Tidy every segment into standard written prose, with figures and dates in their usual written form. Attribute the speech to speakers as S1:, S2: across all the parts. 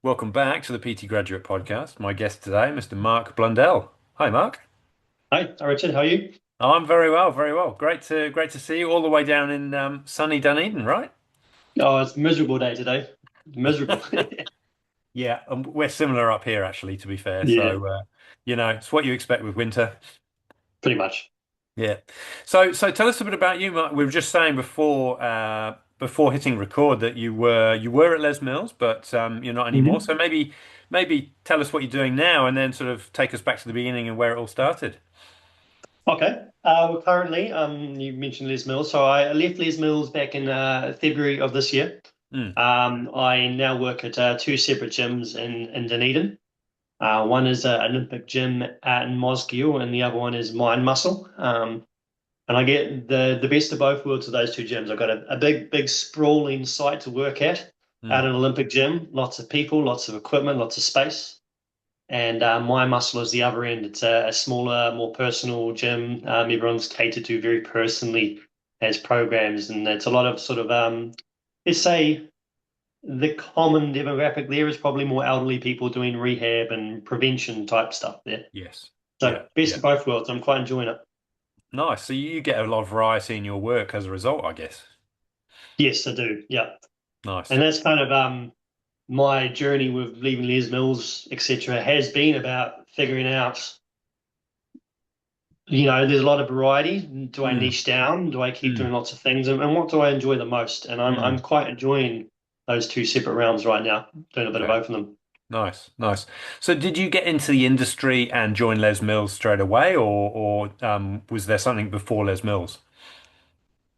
S1: Welcome back to the PT Graduate Podcast. My guest today, Mr. Mark Blondell. Hi, Mark.
S2: Hi, Richard. How are you?
S1: Oh, I'm very well, very well. Great to see you all the way down in sunny Dunedin, right?
S2: Oh, it's a miserable day today. Miserable.
S1: Yeah, and we're similar up here, actually, to be fair.
S2: Yeah,
S1: It's what you expect with winter.
S2: pretty much.
S1: Yeah. So tell us a bit about you, Mark. We were just saying before hitting record that you were at Les Mills, but you're not anymore.
S2: hmm
S1: So maybe tell us what you're doing now, and then sort of take us back to the beginning and where it all started.
S2: Okay. Well, currently, you mentioned Les Mills. So I left Les Mills back in February of this year.
S1: Mm,
S2: I now work at two separate gyms in Dunedin. One is an Olympic gym in Mosgiel, and the other one is Mind Muscle. And I get the best of both worlds of those two gyms. I've got a big sprawling site to work at
S1: mm.
S2: an Olympic gym. Lots of people, lots of equipment, lots of space. And My Muscle is the other end. It's a smaller, more personal gym. Everyone's catered to very personally as programs, and it's a lot of sort of let's say the common demographic there is probably more elderly people doing rehab and prevention type stuff there.
S1: Yes. Yeah.
S2: So best
S1: Yeah.
S2: of both worlds. I'm quite enjoying it.
S1: Nice. So you get a lot of variety in your work as a result, I guess.
S2: Yes, I do. Yeah.
S1: Nice.
S2: And that's kind of my journey with leaving Les Mills, etc., has been about figuring out, there's a lot of variety. Do I
S1: Mm,
S2: niche down? Do I keep doing
S1: mm,
S2: lots of things? And what do I enjoy the most? And I'm
S1: mm.
S2: quite enjoying those two separate realms right now, doing a bit of
S1: Okay.
S2: both of them.
S1: Nice. Nice. So did you get into the industry and join Les Mills straight away, or was there something before Les Mills?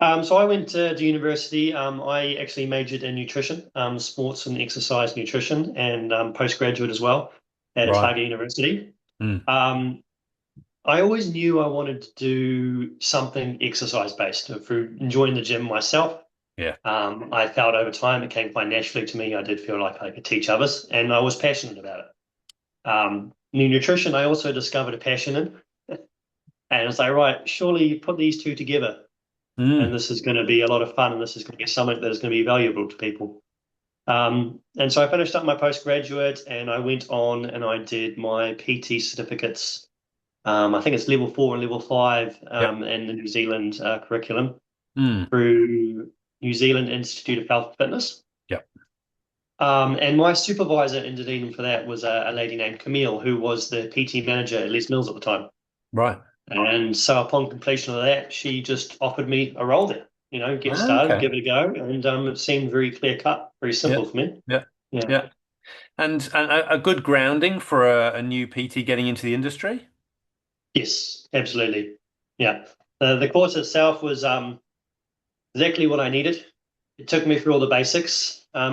S2: So I went to university. I actually majored in nutrition, sports and exercise nutrition, and postgraduate as well at
S1: Right.
S2: Otago University.
S1: Mm,
S2: Um, I always knew I wanted to do something exercise based through enjoying the gym myself.
S1: yeah.
S2: I felt over time it came quite naturally to me. I did feel like I could teach others, and I was passionate about it. New nutrition, I also discovered a passion in, and it's like, right, surely put these two together, and
S1: Mm,
S2: this is going to be a lot of fun, and this is going to be something that is going to be valuable to people. And so I finished up my postgraduate, and I went on and I did my PT certificates. I think it's level 4 and level 5
S1: yep.
S2: in the New Zealand curriculum
S1: Mm,
S2: through New Zealand Institute of Health and Fitness.
S1: yep.
S2: And my supervisor in Dunedin for that was a lady named Camille, who was the PT manager at Les Mills at the time.
S1: Right.
S2: And so upon completion of that, she just offered me a role there. Get
S1: Ah,
S2: started,
S1: okay.
S2: give it a go, and it seemed very clear cut, very simple
S1: Yeah.
S2: for me.
S1: Yeah.
S2: Yeah.
S1: Yeah. And a good grounding for a new PT getting into the industry.
S2: Yes, absolutely. Yeah. The course itself was exactly what I needed. It took me through all the basics. I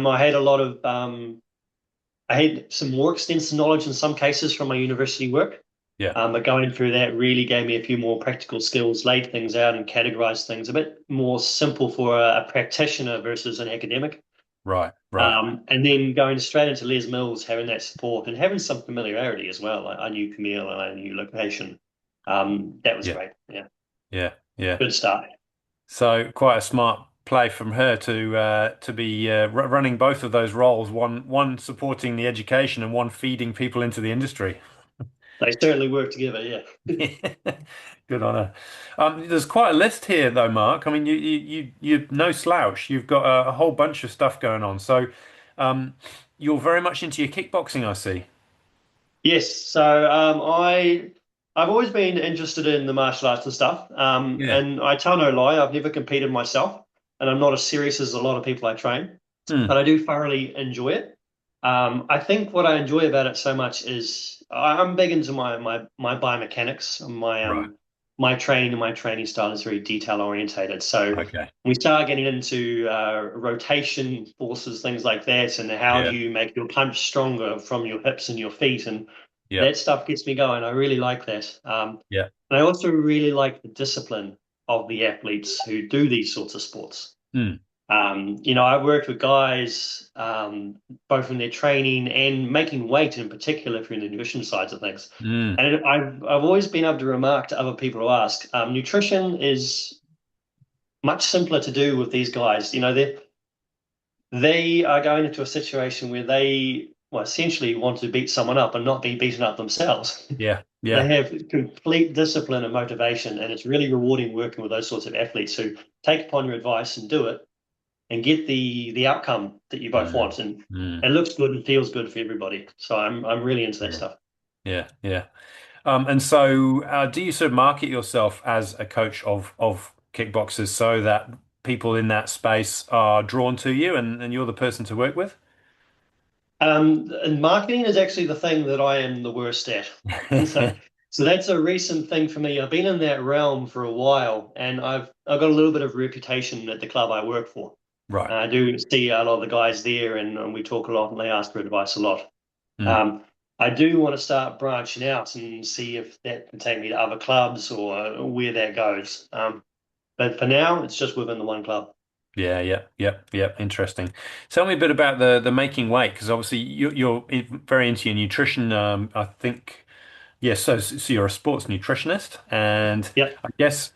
S2: had some more extensive knowledge in some cases from my university work.
S1: Yeah.
S2: But going through that really gave me a few more practical skills, laid things out and categorized things a bit more simple for a practitioner versus an academic.
S1: Right. Right.
S2: And then going straight into Les Mills, having that support and having some familiarity as well. I knew Camille and I knew location. That was
S1: Yeah.
S2: great. Yeah,
S1: Yeah. Yeah.
S2: good start.
S1: So quite a smart play from her to be running both of those roles, one supporting the education and one feeding people into the industry.
S2: They certainly work together. Yeah.
S1: Good on her. There's quite a list here, though, Mark. I mean, you're no slouch. You've got a whole bunch of stuff going on. So, you're very much into your kickboxing, I see.
S2: Yes. So I've always been interested in the martial arts and stuff.
S1: Yeah.
S2: And I tell no lie, I've never competed myself, and I'm not as serious as a lot of people I train,
S1: Hmm.
S2: but I do thoroughly enjoy it. I think what I enjoy about it so much is I'm big into my biomechanics.
S1: Right.
S2: My training and my training style is very detail orientated. So
S1: Okay.
S2: we start getting into rotation forces, things like that, and how do
S1: Yeah.
S2: you make your punch stronger from your hips and your feet, and
S1: Yeah.
S2: that stuff gets me going. I really like that.
S1: Yeah.
S2: And I also really like the discipline of the athletes who do these sorts of sports.
S1: Hmm.
S2: I've worked with guys both in their training and making weight in particular through the nutrition sides of things.
S1: Hmm.
S2: And I've always been able to remark to other people who ask, nutrition is much simpler to do with these guys. they are going into a situation where they, well, essentially want to beat someone up and not be beaten up themselves.
S1: Yeah,
S2: They
S1: yeah,
S2: have complete discipline and motivation, and it's really rewarding working with those sorts of athletes who take upon your advice and do it and get the outcome that you both
S1: mm,
S2: want, and
S1: mm,
S2: it looks good and feels good for everybody. So I'm really into that
S1: yeah,
S2: stuff.
S1: yeah, yeah. And so, do you sort of market yourself as a coach of kickboxers so that people in that space are drawn to you and you're the person to work with?
S2: And marketing is actually the thing that I am the worst at. So, so that's a recent thing for me. I've been in that realm for a while, and I've got a little bit of reputation at the club I work for.
S1: Right.
S2: I do see a lot of the guys there, and we talk a lot, and they ask for advice a lot.
S1: Mm.
S2: Um, I do want to start branching out and see if that can take me to other clubs or where that goes. But for now, it's just within the one club.
S1: Yeah, yeah, yeah, yeah. Interesting. Tell me a bit about the making weight because obviously you're very into your nutrition. I think yes. So you're a sports nutritionist, and
S2: Yep,
S1: I guess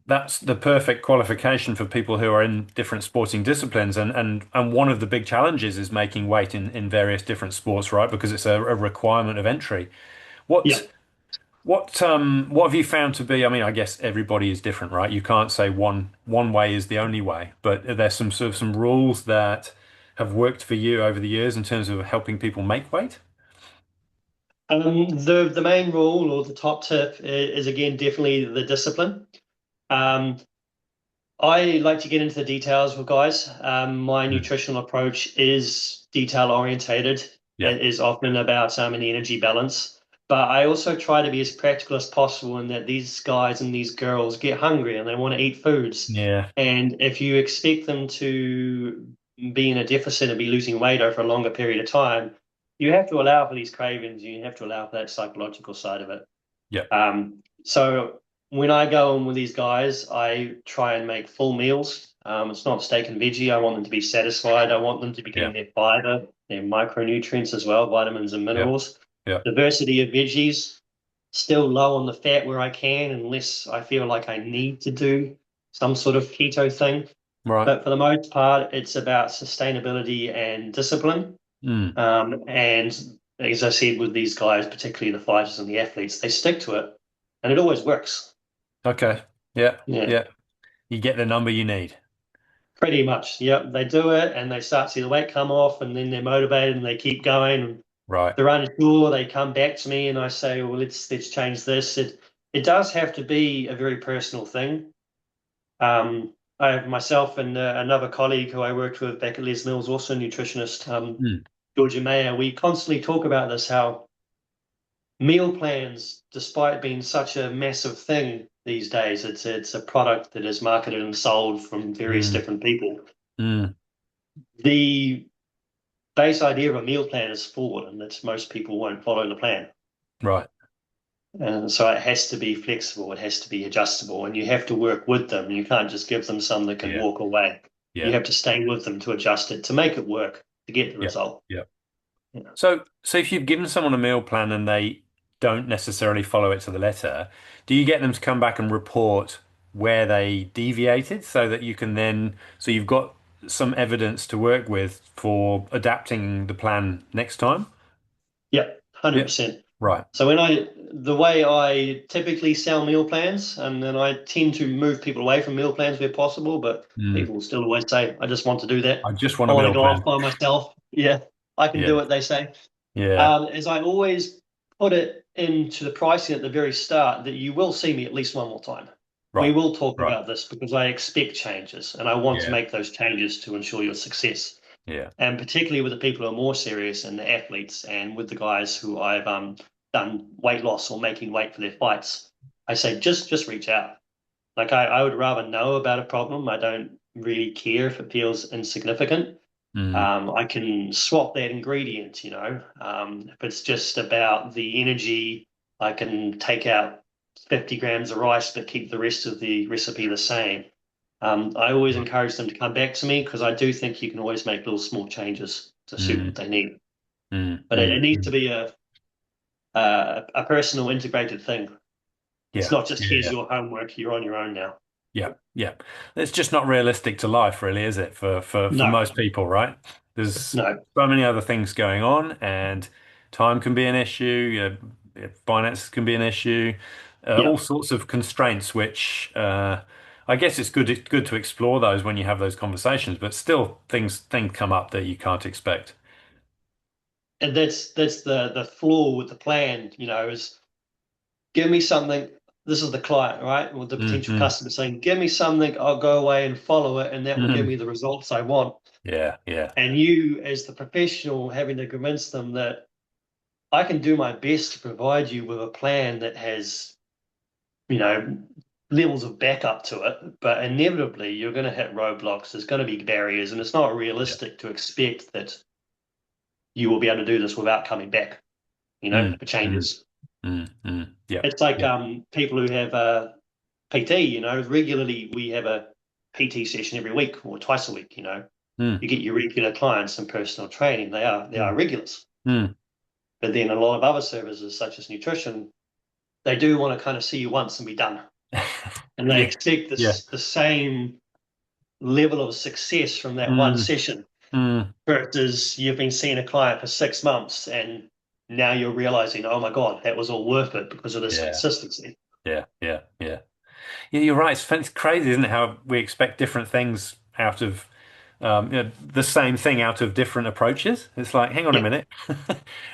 S1: that's the perfect qualification for people who are in different sporting disciplines. And one of the big challenges is making weight in various different sports, right? Because it's a requirement of entry. What
S2: yep.
S1: what have you found to be? I mean, I guess everybody is different, right? You can't say one way is the only way, but there's some sort of some rules that have worked for you over the years in terms of helping people make weight.
S2: The main rule or the top tip is again definitely the discipline. Um, I like to get into the details with guys. My
S1: Mm.
S2: nutritional approach is detail orientated.
S1: Yeah.
S2: It is often about an energy balance, but I also try to be as practical as possible in that these guys and these girls get hungry and they want to eat foods.
S1: Yeah.
S2: And if you expect them to be in a deficit and be losing weight over a longer period of time, you have to allow for these cravings. You have to allow for that psychological side of it.
S1: Yeah.
S2: So when I go in with these guys, I try and make full meals. It's not steak and veggie. I want them to be satisfied. I want them to be
S1: Yeah.
S2: getting their fiber, their micronutrients as well, vitamins and
S1: Yeah.
S2: minerals.
S1: Yeah.
S2: Diversity of veggies, still low on the fat where I can, unless I feel like I need to do some sort of keto thing.
S1: Right.
S2: But for the most part, it's about sustainability and discipline.
S1: Mm.
S2: And as I said, with these guys, particularly the fighters and the athletes, they stick to it, and it always works.
S1: Okay. Yeah.
S2: Yeah,
S1: Yeah. You get the number you need.
S2: pretty much. Yep, they do it, and they start to see the weight come off, and then they're motivated and they keep going. And
S1: Right.
S2: they're unsure. They come back to me, and I say, "Well, let's change this." It does have to be a very personal thing. I have myself and another colleague who I worked with back at Les Mills, also a nutritionist,
S1: Mm.
S2: Georgia Mayer. We constantly talk about this how meal plans, despite being such a massive thing these days, it's a product that is marketed and sold from various
S1: Mm.
S2: different people.
S1: Mm.
S2: The base idea of a meal plan is flawed, and that most people won't follow the plan.
S1: Right.
S2: And so it has to be flexible, it has to be adjustable, and you have to work with them. You can't just give them some that can
S1: Yeah.
S2: walk away. You
S1: Yeah.
S2: have to stay with them to adjust it to make it work to get the
S1: Yeah.
S2: result.
S1: Yeah.
S2: Yeah.
S1: So if you've given someone a meal plan and they don't necessarily follow it to the letter, do you get them to come back and report where they deviated so that you can then, so you've got some evidence to work with for adapting the plan next time?
S2: Yep,
S1: Yeah.
S2: 100%.
S1: Right.
S2: So the way I typically sell meal plans, and then I tend to move people away from meal plans where possible, but
S1: Mm.
S2: people still always say, I just want to do that.
S1: I just want
S2: I
S1: a
S2: want to
S1: meal
S2: go off
S1: plan.
S2: by myself. Yeah, I can
S1: Yeah.
S2: do it, they say.
S1: Yeah.
S2: As I always put it into the pricing at the very start that you will see me at least one more time. We
S1: Right.
S2: will talk
S1: Right.
S2: about this because I expect changes and I want to
S1: Yeah.
S2: make those changes to ensure your success.
S1: Yeah.
S2: And particularly with the people who are more serious and the athletes and with the guys who I've done weight loss or making weight for their fights, I say just reach out. Like I would rather know about a problem. I don't really care if it feels insignificant.
S1: Mm.
S2: I can swap that ingredient, if it's just about the energy, I can take out 50 grams of rice but keep the rest of the recipe the same. I always encourage them to come back to me because I do think you can always make little small changes to suit what
S1: Mm.
S2: they need.
S1: Mm.
S2: But it
S1: Mm.
S2: needs to
S1: Mm.
S2: be a personal integrated thing. It's
S1: Yeah.
S2: not just here's
S1: Yeah.
S2: your homework, you're on your own now.
S1: Yeah, yeah. It's just not realistic to life, really, is it? For
S2: No,
S1: most people, right? There's
S2: no,
S1: so many other things going on, and time can be an issue. Finances can be an issue.
S2: yeah.
S1: All sorts of constraints, which I guess it's good to explore those when you have those conversations. But still, things come up that you can't expect.
S2: And that's the flaw with the plan, is give me something. This is the client, right? Or the
S1: Mm,
S2: potential
S1: mm,
S2: customer saying, give me something, I'll go away and follow it, and that will give
S1: mm.
S2: me the results I want.
S1: Yeah, yeah.
S2: And you, as the professional, having to convince them that I can do my best to provide you with a plan that has, you know, levels of backup to it, but inevitably you're going to hit roadblocks. There's going to be barriers, and it's not
S1: Yeah.
S2: realistic to expect that you will be able to do this without coming back,
S1: Mm,
S2: for
S1: mm,
S2: changes.
S1: Yeah,
S2: It's like
S1: yeah.
S2: people who have a PT, regularly we have a PT session every week or twice a week,
S1: Mm,
S2: You get your regular clients in personal training. They are
S1: mm,
S2: regulars.
S1: mm.
S2: But then a lot of other services, such as nutrition, they do want to kind of see you once and be done. And they
S1: Yeah,
S2: expect
S1: yeah.
S2: the same level of success from that one
S1: Mm,
S2: session.
S1: mm.
S2: Versus you've been seeing a client for 6 months and now you're realizing, oh my God, that was all worth it because of this
S1: Yeah,
S2: consistency.
S1: yeah, yeah, yeah. Yeah, you're right. It's crazy, isn't it? How we expect different things out of the same thing out of different approaches. It's like, hang on a
S2: Yeah,
S1: minute.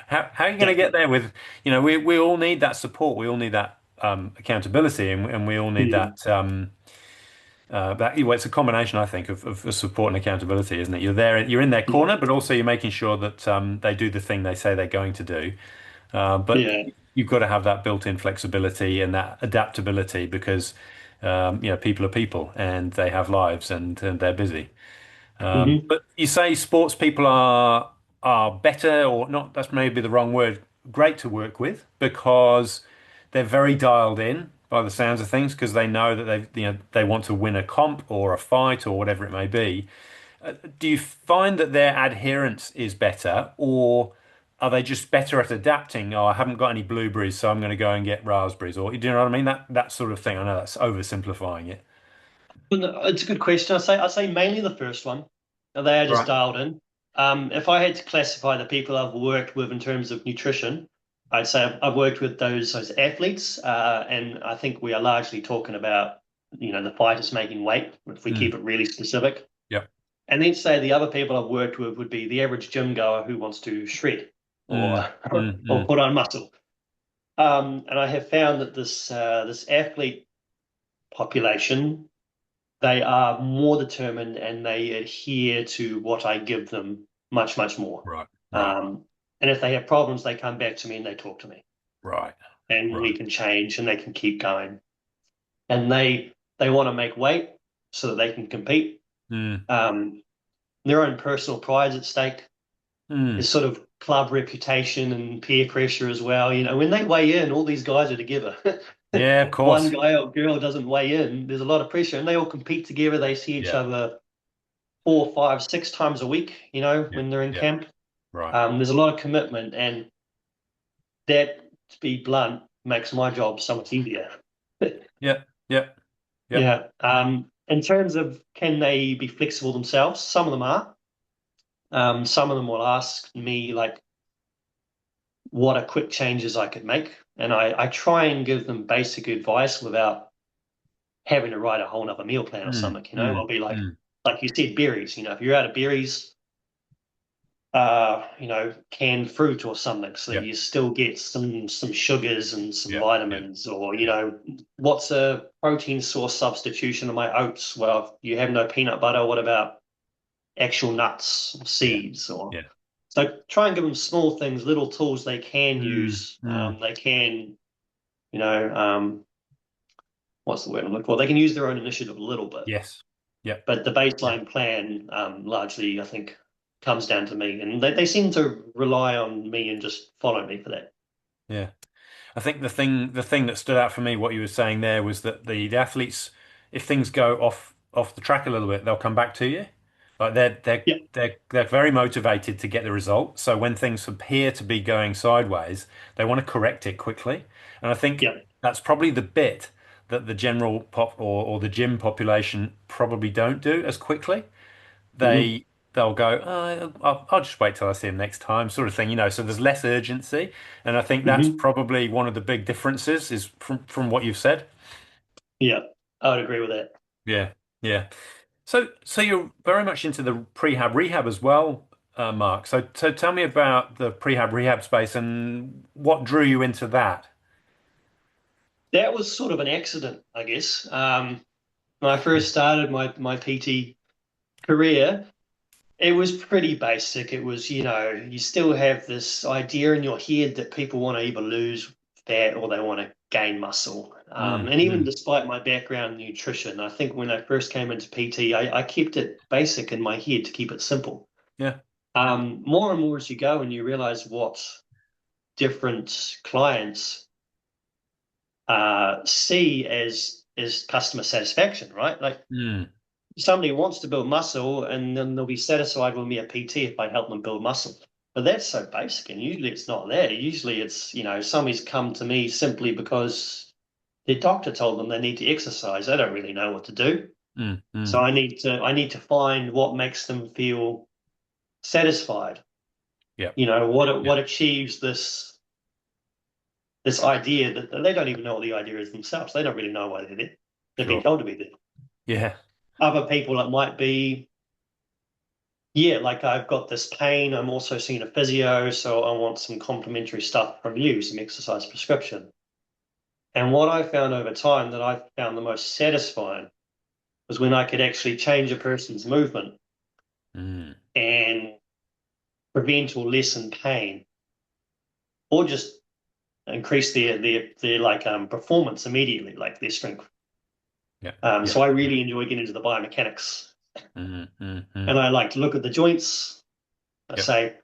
S1: How are you going to
S2: yeah.
S1: get there with, we all need that support. We all need that accountability, and we all need
S2: Mm,
S1: that well, it's a combination, I think, of support and accountability, isn't it? You're there, you're in their
S2: yeah,
S1: corner, but also you're making sure that they do the thing they say they're going to do. But
S2: yeah.
S1: you've got to have that built-in flexibility and that adaptability because people are people and they have lives and they're busy.
S2: Hmm.
S1: But you say sports people are better or not, that's maybe the wrong word, great to work with because they're very dialed in by the sounds of things because they know that they want to win a comp or a fight or whatever it may be. Do you find that their adherence is better, or are they just better at adapting? Oh, I haven't got any blueberries, so I'm going to go and get raspberries, or do you know what I mean? That sort of thing. I know that's oversimplifying it.
S2: But no, it's a good question. I say mainly the first one. They are just
S1: Right.
S2: dialed in. If I had to classify the people I've worked with in terms of nutrition, I'd say I've worked with those athletes, and I think we are largely talking about, the fighters making weight, if we keep
S1: Mm.
S2: it really specific.
S1: Yep.
S2: And then say the other people I've worked with would be the average gym goer who wants to shred or
S1: Mm. Mm.
S2: or
S1: Mm.
S2: put on muscle. And I have found that this athlete population, they are more determined and they adhere to what I give them much, much more.
S1: Right. Right.
S2: Um, and if they have problems, they come back to me and they talk to me,
S1: Right.
S2: and we
S1: Right.
S2: can change and they can keep going. And they want to make weight so that they can compete.
S1: Mm.
S2: Um, their own personal pride's at stake.
S1: Mm.
S2: There's sort of club reputation and peer pressure as well. When they weigh in, all these guys are together.
S1: Yeah, of
S2: One
S1: course.
S2: guy or girl doesn't weigh in, there's a lot of pressure, and they all compete together. They see each
S1: Yeah.
S2: other 4, 5, 6 times a week,
S1: Yeah.
S2: when they're in
S1: Yeah.
S2: camp.
S1: Right.
S2: There's a lot of commitment, and that, to be blunt, makes my job so much easier.
S1: Yeah. Yeah. Yep.
S2: Yeah. In terms of can they be flexible themselves, some of them are. Some of them will ask me, like, what are quick changes I could make. And I try and give them basic advice without having to write a whole nother meal plan or
S1: Mm.
S2: something.
S1: Mm.
S2: I'll be
S1: Mm.
S2: like you said, berries. If you're out of berries, canned fruit or something, so that
S1: Yep.
S2: you still get some sugars and some
S1: Yep. Yep.
S2: vitamins, or
S1: Yep.
S2: what's a protein source substitution of my oats? Well, if you have no peanut butter, what about actual nuts,
S1: Yeah.
S2: seeds, or
S1: Yeah.
S2: so try and give them small things, little tools they can
S1: Mm.
S2: use.
S1: Mm.
S2: They can, you know, what's the word I'm looking for? They can use their own initiative a little bit,
S1: Yes. Yep.
S2: but the
S1: Yep.
S2: baseline plan, largely, I think, comes down to me, and they seem to rely on me and just follow me for that.
S1: Yeah. I think the thing that stood out for me, what you were saying there, was that the athletes, if things go off the track a little bit, they'll come back to you. Like
S2: Yeah,
S1: they're very motivated to get the result. So when things appear to be going sideways, they want to correct it quickly. And I think
S2: yeah,
S1: that's probably the bit that the general pop or the gym population probably don't do as quickly.
S2: Hmm.
S1: They'll go, I'll just wait till I see him next time, sort of thing, you know. So there's less urgency, and I think that's
S2: Hmm.
S1: probably one of the big differences is from what you've said.
S2: Yeah, I would agree with that.
S1: Yeah, yeah. So you're very much into the prehab rehab as well, Mark. So tell me about the prehab rehab space and what drew you into that.
S2: That was sort of an accident, I guess. When I first started my PT career, it was pretty basic. It was, you still have this idea in your head that people want to either lose fat or they want to gain muscle.
S1: Mm,
S2: And even
S1: mm,
S2: despite my background in nutrition, I think when I first came into PT, I kept it basic in my head to keep it simple.
S1: yeah.
S2: More and more as you go and you realize what different clients see as customer satisfaction, right? Like
S1: Mm,
S2: somebody wants to build muscle and then they'll be satisfied with me a PT if I help them build muscle. But that's so basic, and usually it's not that. Usually it's, somebody's come to me simply because their doctor told them they need to exercise. They don't really know what to do. So
S1: mm.
S2: I need to find what makes them feel satisfied.
S1: Yeah, yeah,
S2: What achieves this idea that they don't even know what the idea is themselves. They don't really know why they're there. They've been
S1: sure.
S2: told to be there.
S1: Yeah.
S2: Other people, it might be, yeah, like I've got this pain. I'm also seeing a physio, so I want some complementary stuff from you, some exercise prescription. And what I found over time that I found the most satisfying was when I could actually change a person's movement
S1: Mm,
S2: and prevent or lessen pain, or just increase their like performance immediately, like their strength.
S1: yeah, yeah,
S2: So I
S1: yeah.
S2: really enjoy getting into the biomechanics, and
S1: Mm.
S2: I like to look at the joints. I
S1: Yep.
S2: say,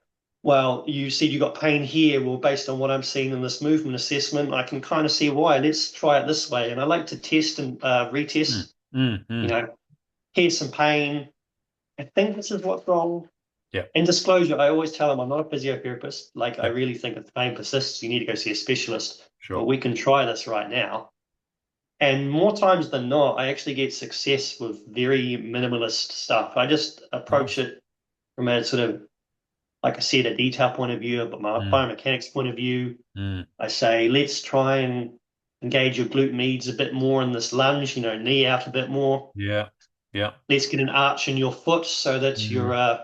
S2: well, you said you got pain here. Well, based on what I'm seeing in this movement assessment, I can kind of see why. Let's try it this way. And I like to test and
S1: Mm,
S2: retest. You
S1: mm.
S2: know, here's some pain. I think this is what's wrong.
S1: Yep,
S2: In disclosure, I always tell them I'm not a physiotherapist. Like, I
S1: yep,
S2: really think if the pain persists, you need to go see a specialist. But
S1: sure.
S2: we can try this right now. And more times than not, I actually get success with very minimalist stuff. I just approach
S1: Nice.
S2: it from a sort of, like I said, a detail point of view, but my
S1: Mm,
S2: biomechanics point of view.
S1: mm.
S2: I say, let's try and engage your glute medius a bit more in this lunge, knee out a bit more.
S1: Yeah, yeah,
S2: Let's get an arch in your foot so that your,
S1: mm,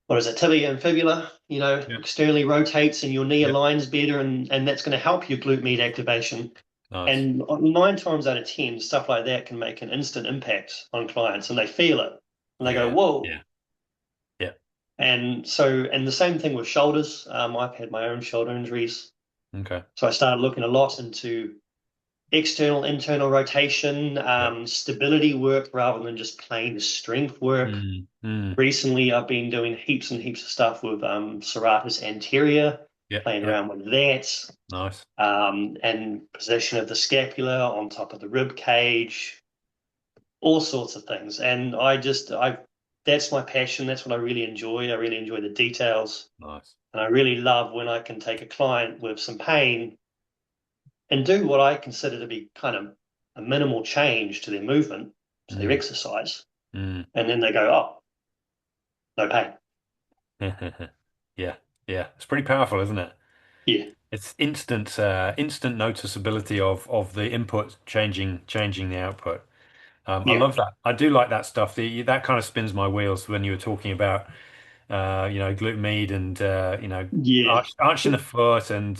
S2: what is it, tibia and fibula,
S1: yeah.
S2: externally rotates and your knee
S1: Yep.
S2: aligns better, and that's going to help your glute med activation.
S1: Nice.
S2: And 9 times out of 10, stuff like that can make an instant impact on clients and they feel it and they go,
S1: Yeah,
S2: whoa.
S1: yeah, yeah.
S2: And the same thing with shoulders. I've had my own shoulder injuries.
S1: Okay.
S2: So I started looking a lot into external, internal rotation,
S1: Yep.
S2: stability work rather than just plain strength work.
S1: Mm.
S2: Recently, I've been doing heaps and heaps of stuff with serratus anterior,
S1: Yep,
S2: playing
S1: yep.
S2: around with that,
S1: Nice.
S2: and position of the scapula on top of the rib cage, all sorts of things. And that's my passion. That's what I really enjoy. I really enjoy the details.
S1: Nice.
S2: And I really love when I can take a client with some pain and do what I consider to be kind of a minimal change to their movement, to their
S1: Mm,
S2: exercise.
S1: mm.
S2: And then they go, oh, no pain.
S1: Yeah, yeah. It's pretty powerful, isn't it?
S2: Yeah.
S1: It's instant noticeability of the input changing the output. I
S2: Yeah.
S1: love that. I do like that stuff. That kind of spins my wheels when you were talking about, glute med and
S2: Yeah.
S1: arching the foot and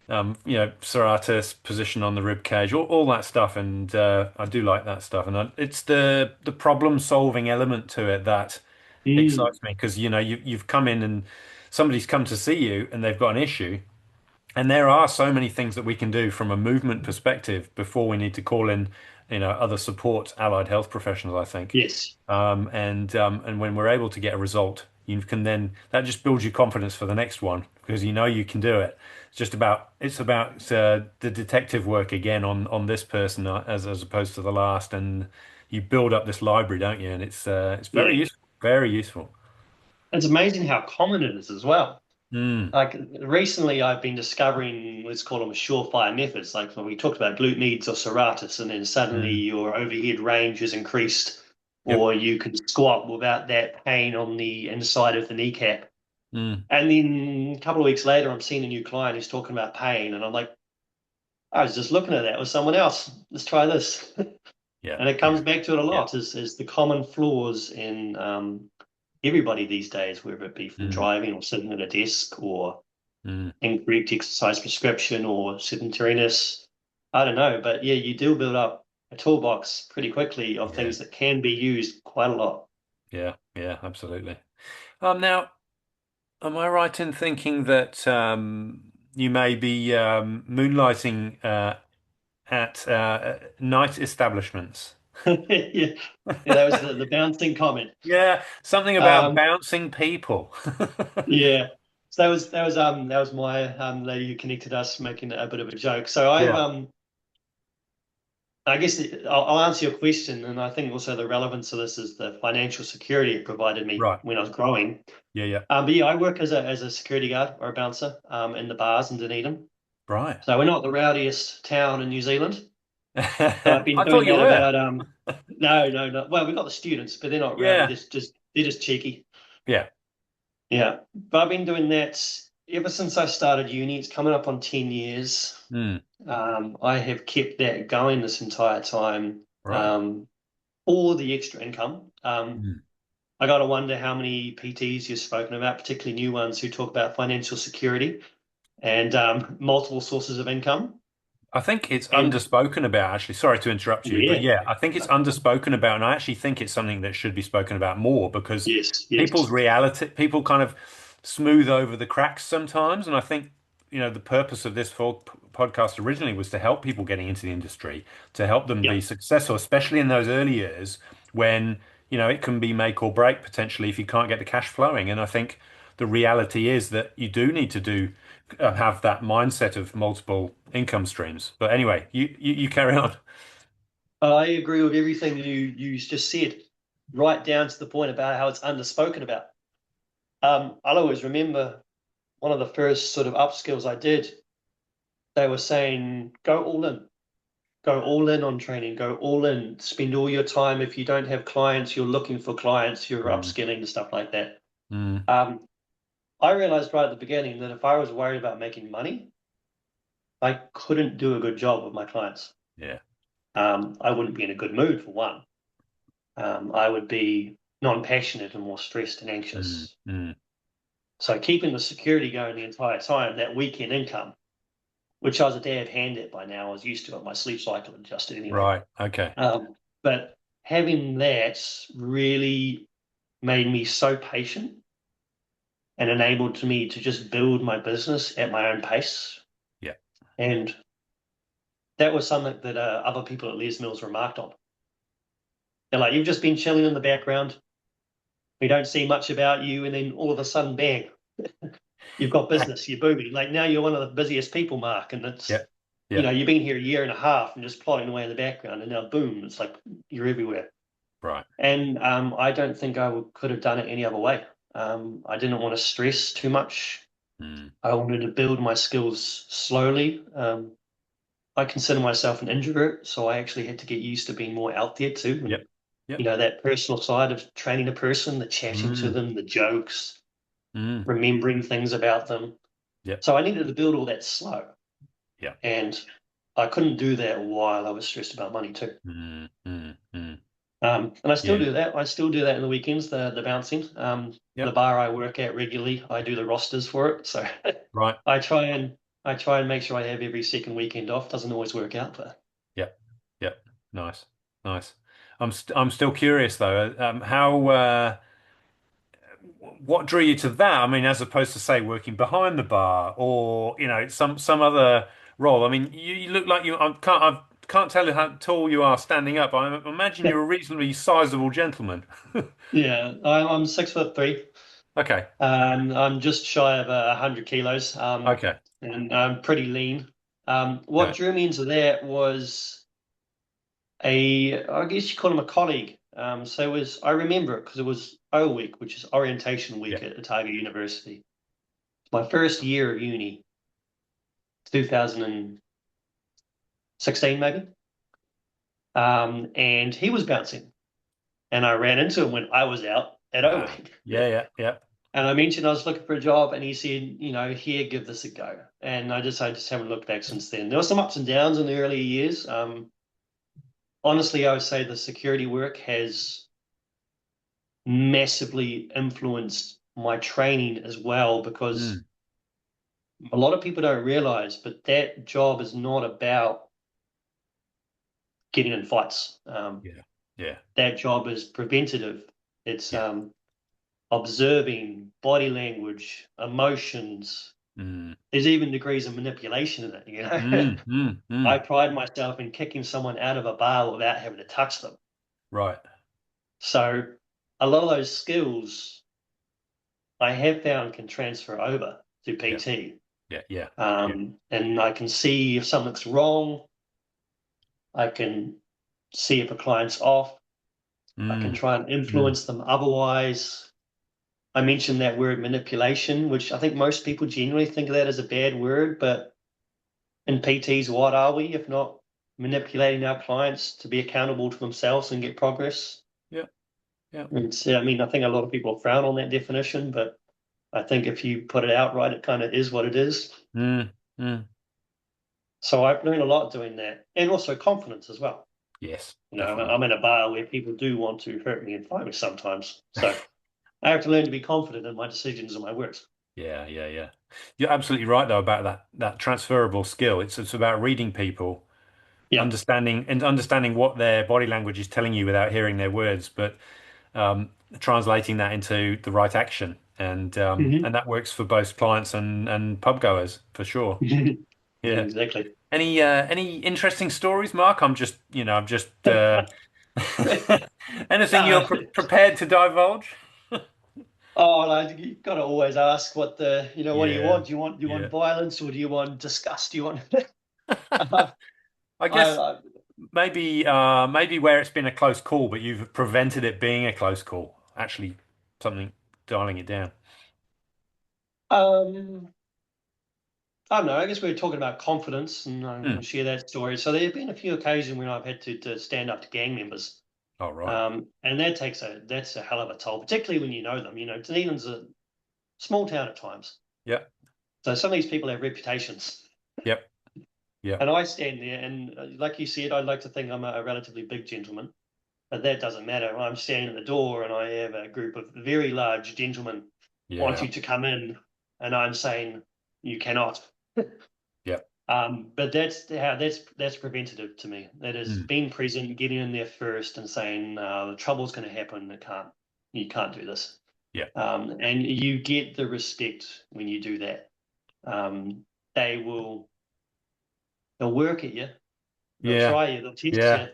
S1: serratus position on the rib cage, all that stuff. And I do like that stuff. And it's the problem solving element to it that
S2: Mm.
S1: excites me because you've come in and somebody's come to see you and they've got an issue. And there are so many things that we can do from a movement perspective before we need to call in, other support allied health professionals, I think.
S2: Yes.
S1: And when we're able to get a result, you can then that just builds your confidence for the next one because you know you can do it. It's about the detective work again on this person as opposed to the last, and you build up this library, don't you? And it's very
S2: Yeah.
S1: useful, very useful.
S2: It's amazing how common it is as well.
S1: Mm,
S2: Like recently, I've been discovering, let's call them surefire methods. Like when we talked about glute medius or serratus, and then suddenly
S1: mm,
S2: your overhead range is increased,
S1: yep.
S2: or you can squat without that pain on the inside of the kneecap.
S1: Mm,
S2: And then a couple of weeks later, I'm seeing a new client who's talking about pain, and I'm like, I was just looking at that with someone else. Let's try this.
S1: yeah.
S2: And it comes
S1: Yeah.
S2: back to it a
S1: Yeah.
S2: lot is the common flaws in everybody these days, whether it be from
S1: Mm,
S2: driving or sitting at a desk or
S1: mm,
S2: incorrect exercise prescription or sedentariness. I don't know, but yeah, you do build up a toolbox pretty quickly of
S1: yeah.
S2: things that can be used quite a lot.
S1: Yeah. Yeah. Absolutely. Now, am I right in thinking that you may be moonlighting at night establishments?
S2: Yeah, yeah, that was the bouncing comment.
S1: Yeah, something about
S2: Um,
S1: bouncing people.
S2: yeah. So that was my lady who connected us making a bit of a joke. So
S1: Yeah.
S2: I guess I'll answer your question, and I think also the relevance of this is the financial security it provided me
S1: Right.
S2: when I was growing.
S1: Yeah. Yeah.
S2: But yeah, I work as a security guard or a bouncer in the bars in Dunedin.
S1: Right.
S2: So we're not the rowdiest town in New Zealand. So I've been
S1: I
S2: doing
S1: thought you
S2: that
S1: were.
S2: about no, no, no. Well, we've got the students, but they're not rowdy.
S1: Yeah.
S2: Just they're just cheeky.
S1: Yeah.
S2: Yeah, but I've been doing that ever since I started uni. It's coming up on 10 years.
S1: Mm,
S2: I have kept that going this entire time.
S1: right.
S2: All the extra income.
S1: Mm.
S2: I got to wonder how many PTs you've spoken about, particularly new ones who talk about financial security and multiple sources of income.
S1: I think it's
S2: And
S1: underspoken about, actually. Sorry to interrupt you, but
S2: yeah,
S1: yeah, I think it's underspoken about, and I actually think it's something that should be spoken about more because
S2: yes,
S1: people's
S2: yes,
S1: reality, people kind of smooth over the cracks sometimes. And I think, the purpose of this podcast originally was to help people getting into the industry, to help them
S2: yeah.
S1: be successful, especially in those early years when, it can be make or break potentially if you can't get the cash flowing. And I think the reality is that you do need to have that mindset of multiple income streams. But anyway, you carry on.
S2: I agree with everything you just said, right down to the point about how it's underspoken about. I'll always remember one of the first sort of upskills I did. They were saying, go all in on training, go all in, spend all your time. If you don't have clients, you're looking for clients, you're
S1: Mm,
S2: upskilling and stuff like that.
S1: mm,
S2: Um, I realized right at the beginning that if I was worried about making money, I couldn't do a good job with my clients.
S1: yeah.
S2: I wouldn't be in a good mood for one. I would be non-passionate and more stressed and
S1: Mm,
S2: anxious.
S1: mm.
S2: So keeping the security going the entire time, that weekend income, which I was a dab hand at by now, I was used to it. My sleep cycle adjusted anyway.
S1: Right. Okay.
S2: But having that really made me so patient and enabled me to just build my business at my own pace.
S1: Yeah.
S2: And that was something that other people at Les Mills remarked on. They're like, you've just been chilling in the background. We don't see much about you. And then all of a sudden, bang, you've got business, you're booming. Like now you're one of the busiest people, Mark. And
S1: Yeah.
S2: it's,
S1: Yeah.
S2: you've been here a year and a half and just plodding away in the background. And now, boom, it's like you're everywhere.
S1: Right.
S2: And I don't think could have done it any other way. I didn't want to stress too much.
S1: Mm.
S2: I wanted to build my skills slowly. I consider myself an introvert, so I actually had to get used to being more out there too. And,
S1: Yep. Yep.
S2: that personal side of training a person, the chatting to
S1: Mm.
S2: them, the jokes,
S1: Mm.
S2: remembering things about them.
S1: Yep.
S2: So I needed to build all that slow.
S1: Yeah.
S2: And I couldn't do that while I was stressed about money too.
S1: Mm. Mm. Mm.
S2: And I still
S1: Yeah.
S2: do that. I still do that in the weekends, the bouncing. The
S1: Yep.
S2: bar I work at regularly, I do the rosters for it. So
S1: Right.
S2: I try and I try and make sure I have every second weekend off. Doesn't always work out, but
S1: Yep. Yep. Nice. Nice. I'm still curious though. How what drew you to that? I mean, as opposed to say working behind the bar or some other role. I mean, you look like I can't tell you how tall you are standing up. I imagine you're a reasonably sizable gentleman.
S2: yeah, I'm 6'3".
S1: Okay.
S2: I'm just shy of 100 kilos,
S1: Okay.
S2: and I'm pretty lean. What
S1: Yeah.
S2: drew me into that was I guess you call him a colleague. So I remember it because it was O week, which is orientation
S1: Yeah.
S2: week at Otago University. my first year of uni, 2016 maybe, and he was bouncing, and I ran into him when I was out at
S1: Ah,
S2: O-Wing.
S1: yeah, yeah, yeah.
S2: And I mentioned I was looking for a job, and he said, here, give this a go. And I just haven't looked back since then. There were some ups and downs in the early years. Honestly, I would say the security work has massively influenced my training as well, because
S1: Mm,
S2: a lot of people don't realize, but that job is not about getting in fights.
S1: yeah, yeah,
S2: That job is preventative. It's
S1: yeah.
S2: observing body language, emotions.
S1: Mm,
S2: There's even degrees of manipulation in it.
S1: mm, mm,
S2: I
S1: mm.
S2: pride myself in kicking someone out of a bar without having to touch them.
S1: Right.
S2: So a lot of those skills I have found can transfer over to
S1: Yeah,
S2: PT.
S1: yeah, yeah, yeah.
S2: And I can see if something's wrong. I can see if a client's off. I can
S1: Mm,
S2: try and
S1: mm.
S2: influence them otherwise. I mentioned that word manipulation, which I think most people generally think of that as a bad word, but in PTs, what are we if not manipulating our clients to be accountable to themselves and get progress?
S1: Yeah, yeah.
S2: I mean, I think a lot of people frown on that definition, but I think if you put it out right, it kind of is what it is.
S1: Mm, mm.
S2: So I've learned a lot doing that, and also confidence as well.
S1: Yes, definitely.
S2: I'm in a bar where people do want to hurt me and fight me sometimes, so I have to learn to be confident in my decisions and my words.
S1: Yeah, yeah, yeah. You're absolutely right though about that transferable skill. It's about reading people,
S2: Yeah.
S1: understanding what their body language is telling you without hearing their words, but translating that into the right action.
S2: Hmm.
S1: And that works for both clients and pub goers for sure.
S2: Yeah,
S1: Yeah.
S2: exactly.
S1: Any interesting stories, Mark? I'm just anything you're
S2: Uh,
S1: prepared to divulge?
S2: oh, like, you got to always ask what do you
S1: Yeah.
S2: want? Do you want
S1: Yeah.
S2: violence, or do you want disgust? Do you want? I,
S1: I guess
S2: I,
S1: maybe where it's been a close call, but you've prevented it being a close call. Actually, something dialing it down.
S2: um, I don't know. I guess we were talking about confidence, and I
S1: Hmm.
S2: can share that story. So there have been a few occasions when I've had to stand up to gang members,
S1: Oh, right.
S2: and that's a hell of a toll, particularly when you know them. Dunedin's a small town at times,
S1: Yep.
S2: so some of these people have reputations.
S1: Yep. Yep.
S2: And I stand there, and like you said, I'd like to think I'm a relatively big gentleman, but that doesn't matter. I'm standing at the door, and I have a group of very large gentlemen want
S1: Yeah.
S2: you to come in, and I'm saying you cannot.
S1: Yep.
S2: But that's preventative to me. That is
S1: Hmm.
S2: being present, getting in there first, and saying the trouble's going to happen. You can't do this.
S1: Yep.
S2: And you get the respect when you do that. Um, they will they'll work at you, they'll
S1: Yeah.
S2: try you, they'll test you,
S1: Yeah.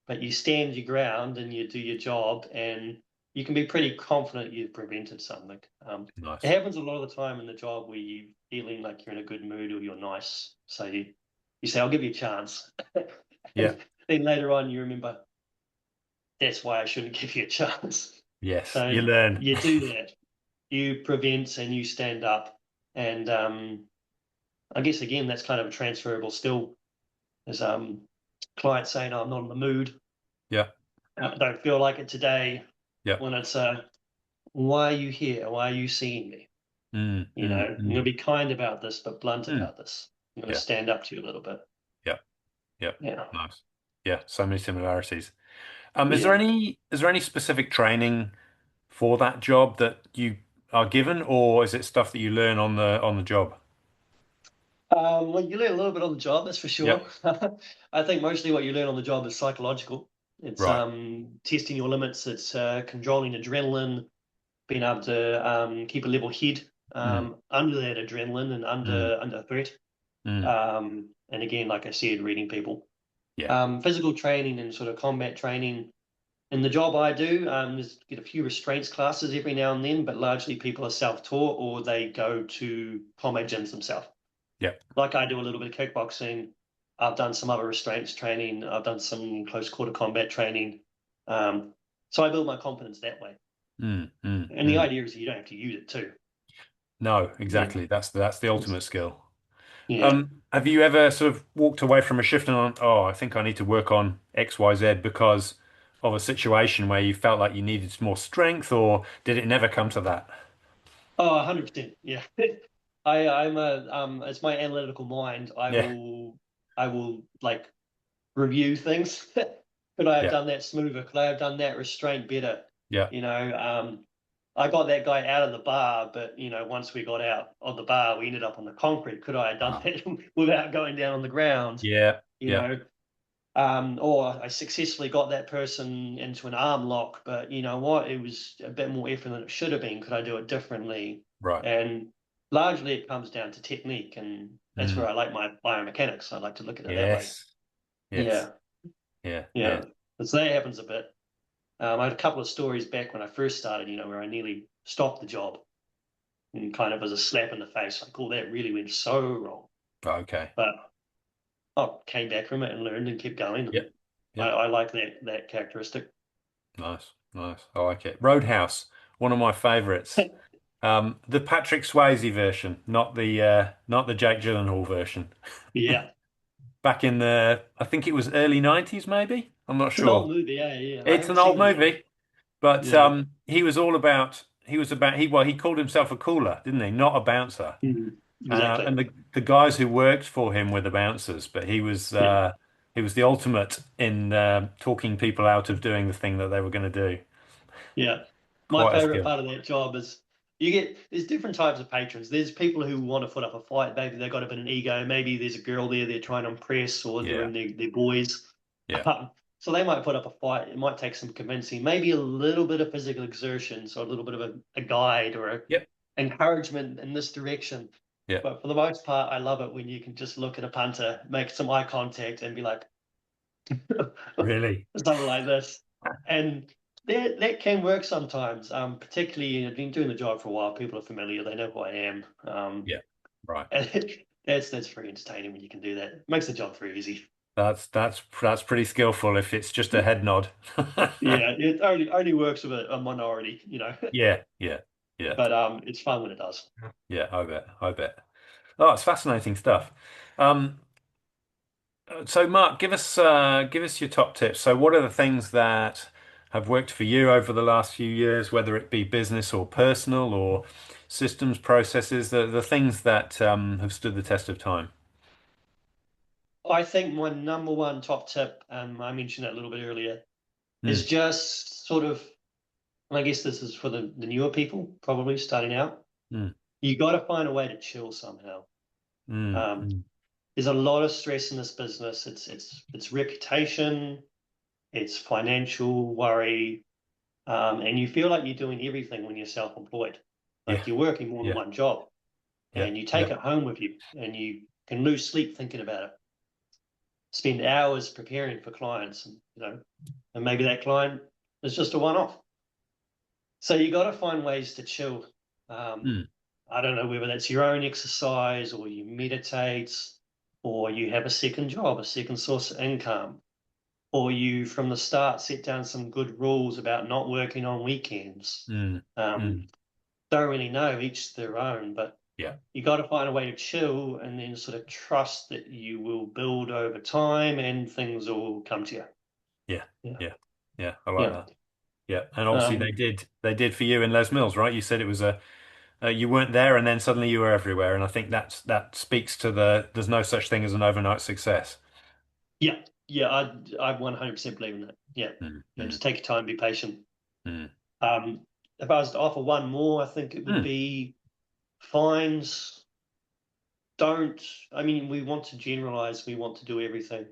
S2: but you stand your ground and you do your job, and you can be pretty confident you've prevented something. It
S1: Nice.
S2: happens a lot of the time in the job where you're feeling like you're in a good mood or you're nice. So you say, I'll give you a chance.
S1: Yeah.
S2: And then later on, you remember that's why I shouldn't give you a chance.
S1: Yes.
S2: So
S1: You learn.
S2: you do that. You prevent and you stand up. And I guess, again, that's kind of a transferable still. There's clients saying, oh, I'm not in the mood.
S1: Yeah.
S2: Don't feel like it today.
S1: Yeah.
S2: When it's why are you here? Why are you seeing me?
S1: Mm, mm,
S2: I'm going to
S1: mm,
S2: be kind about this, but blunt
S1: mm.
S2: about this. I'm going to
S1: Yeah.
S2: stand up to you a little bit.
S1: Yeah. Yeah.
S2: Yeah.
S1: Nice. Yeah. So many similarities.
S2: Yeah.
S1: Is there any specific training for that job that you are given, or is it stuff that you learn on the job?
S2: Well, you learn a little bit on the job, that's for sure.
S1: Yep.
S2: I think mostly what you learn on the job is psychological. It's
S1: Right.
S2: testing your limits. It's controlling adrenaline, being able to keep a level head
S1: Mm,
S2: under that adrenaline and
S1: mm,
S2: under threat.
S1: mm.
S2: And again, like I said, reading people.
S1: Yeah.
S2: Physical training and sort of combat training. In the job I do, there's get a few restraints classes every now and then, but largely people are self-taught or they go to combat gyms themselves.
S1: Yep.
S2: Like I do a little bit of kickboxing. I've done some other restraints training. I've done some close quarter combat training. Um, so I build my confidence that way.
S1: Mm, mm,
S2: And the
S1: mm.
S2: idea is that you don't have to use it too.
S1: No,
S2: Yeah.
S1: exactly. That's the ultimate skill.
S2: Yeah.
S1: Have you ever sort of walked away from a shift and on, oh, I think I need to work on X, Y, Z because of a situation where you felt like you needed more strength, or did it never come to that?
S2: Oh, 100%. Yeah. I'm a it's my analytical mind.
S1: Yeah,
S2: I will like review things. Could I have
S1: yeah,
S2: done that smoother? Could I have done that restraint better?
S1: yeah.
S2: You know, I got that guy out of the bar, but once we got out of the bar, we ended up on the concrete. Could I have done
S1: Wow.
S2: that without going down on the ground?
S1: Yeah,
S2: You
S1: yeah.
S2: know, or I successfully got that person into an arm lock, but you know what? It was a bit more effort than it should have been. Could I do it differently?
S1: Right.
S2: And largely it comes down to technique, and that's
S1: Mm.
S2: where I like my biomechanics. I like to look at it that way.
S1: Yes. Yes.
S2: Yeah,
S1: Yeah. Yeah.
S2: yeah. So that happens a bit. I had a couple of stories back when I first started, where I nearly stopped the job and kind of as a slap in the face, like, oh, that really went so wrong.
S1: Okay.
S2: But I came back from it and learned and kept going.
S1: Yeah.
S2: And I,
S1: Yeah.
S2: I like that characteristic.
S1: Nice. Nice. I like it. Roadhouse, one of my favorites. The Patrick Swayze version, not the Jake Gyllenhaal version.
S2: Yeah.
S1: Back in the, I think it was early 90s, maybe. I'm not
S2: It's an old
S1: sure.
S2: movie, yeah, yeah. I
S1: It's
S2: haven't
S1: an old
S2: seen it yet.
S1: movie, but
S2: Yeah.
S1: he called himself a cooler, didn't he? Not a bouncer.
S2: Exactly.
S1: And the guys who worked for him were the bouncers, but
S2: Yeah.
S1: he was the ultimate in talking people out of doing the thing that they were going to do.
S2: Yeah. My
S1: Quite a
S2: favorite
S1: skill.
S2: part of that job is there's different types of patrons. There's people who want to put up a fight. Maybe they've got a bit of an ego. Maybe there's a girl there they're trying to impress, or they're
S1: Yeah,
S2: in their boys.
S1: yeah,
S2: So they might put up a fight. It might take some convincing, maybe a little bit of physical exertion, so a little bit of a guide or a
S1: yep,
S2: encouragement in this direction.
S1: yeah.
S2: But for the most part, I love it when you can just look at a punter, make some eye contact, and be like,
S1: Really?
S2: something like this. And that can work sometimes. Particularly, I've been doing the job for a while. People are familiar; they know who I am.
S1: Yeah, right.
S2: And that's very entertaining when you can do that. It makes the job very easy.
S1: That's pretty skillful if it's just a head nod.
S2: Yeah, it only works with a minority,
S1: Yeah, yeah, yeah,
S2: but it's fun when it does.
S1: yeah. I bet. I bet. Oh, it's fascinating stuff. Um, so Mark, give us your top tips. So what are the things that have worked for you over the last few years, whether it be business or personal or systems, processes, the things that have stood the test of time?
S2: I think my number one top tip, I mentioned it a little bit earlier, is
S1: Mm,
S2: just sort of, and I guess this is for the newer people probably starting out.
S1: mm,
S2: You got to find a way to chill somehow.
S1: mm,
S2: Um,
S1: mm.
S2: there's a lot of stress in this business. It's reputation, it's financial worry, and you feel like you're doing everything when you're self-employed.
S1: Yeah,
S2: Like you're working more than
S1: yeah,
S2: one job,
S1: yeah,
S2: and you
S1: yeah,
S2: take it home with you, and you can lose sleep thinking about it. Spend hours preparing for clients, and maybe that client is just a one-off. So you got to find ways to chill. Um,
S1: mm,
S2: I don't know whether that's your own exercise or you meditate or you have a second job, a second source of income, or you from the start set down some good rules about not working on weekends.
S1: mm,
S2: Um,
S1: mm.
S2: don't really know, each their own, but
S1: Yeah,
S2: you got to find a way to chill and then sort of trust that you will build over time and things will come to you.
S1: yeah,
S2: Yeah.
S1: yeah, yeah. I like
S2: Yeah.
S1: that. Yeah, and obviously
S2: Um,
S1: they did for you in Les Mills, right? You said it was a you weren't there, and then suddenly you were everywhere. And I think that speaks to there's no such thing as an overnight success.
S2: yeah. Yeah. I 100% believe in that. Yeah.
S1: Mm,
S2: Yeah.
S1: mm,
S2: Just take your time, be patient.
S1: mm,
S2: Um, if I was to offer one more, I think it would
S1: mm,
S2: be fines. Don't, I mean, we want to generalize, we want to do everything.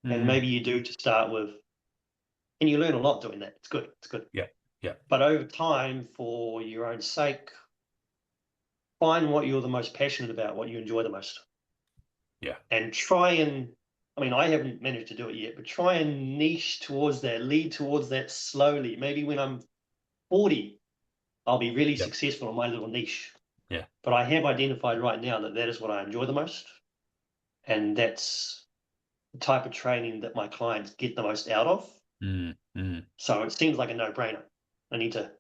S2: And
S1: mm.
S2: maybe you do to start with. And you learn a lot doing that. It's good. It's good.
S1: Yeah, yeah,
S2: But over time, for your own sake, find what you're the most passionate about, what you enjoy the most.
S1: yeah,
S2: And try and, I mean, I haven't managed to do it yet, but try and niche towards that, lead towards that slowly. Maybe when I'm 40, I'll be really
S1: yeah,
S2: successful in my little niche.
S1: yeah,
S2: But I have identified right now that that is what I enjoy the most. And that's the type of training that my clients get the most out of.
S1: mm, mm,
S2: So it seems like a no brainer. I need to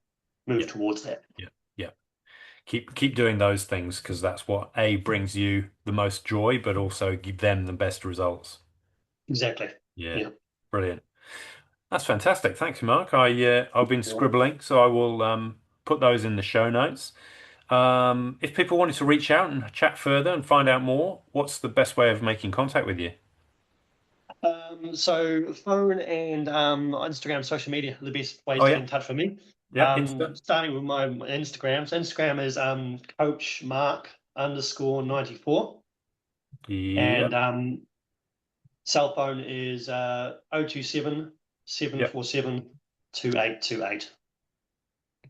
S2: move
S1: yeah,
S2: towards that.
S1: yeah, yeah. keep doing those things because that's what A brings you the most joy, but also give them the best results.
S2: Exactly.
S1: Yeah,
S2: Yeah.
S1: brilliant. That's fantastic. Thanks, Mark. I've been
S2: You're welcome.
S1: scribbling, so I will put those in the show notes. If people wanted to reach out and chat further and find out more, what's the best way of making contact with you?
S2: So phone and Instagram, social media are the best ways
S1: Oh
S2: to get
S1: yeah,
S2: in touch with me.
S1: yeah, Insta.
S2: Starting with my Instagram. So Instagram is Coach Mark underscore 94, and
S1: Yep,
S2: cell phone is 027
S1: yep.
S2: 2828.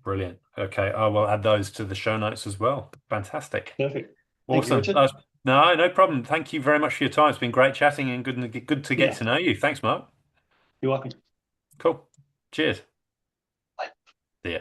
S1: Brilliant. Okay, I will add those to the show notes as well. Fantastic.
S2: Perfect. Thank you,
S1: Awesome.
S2: Richard.
S1: No, no problem. Thank you very much for your time. It's been great chatting and good to get
S2: Yeah,
S1: to know you. Thanks, Mark.
S2: you're welcome.
S1: Cool. Cheers.
S2: Bye.
S1: See ya.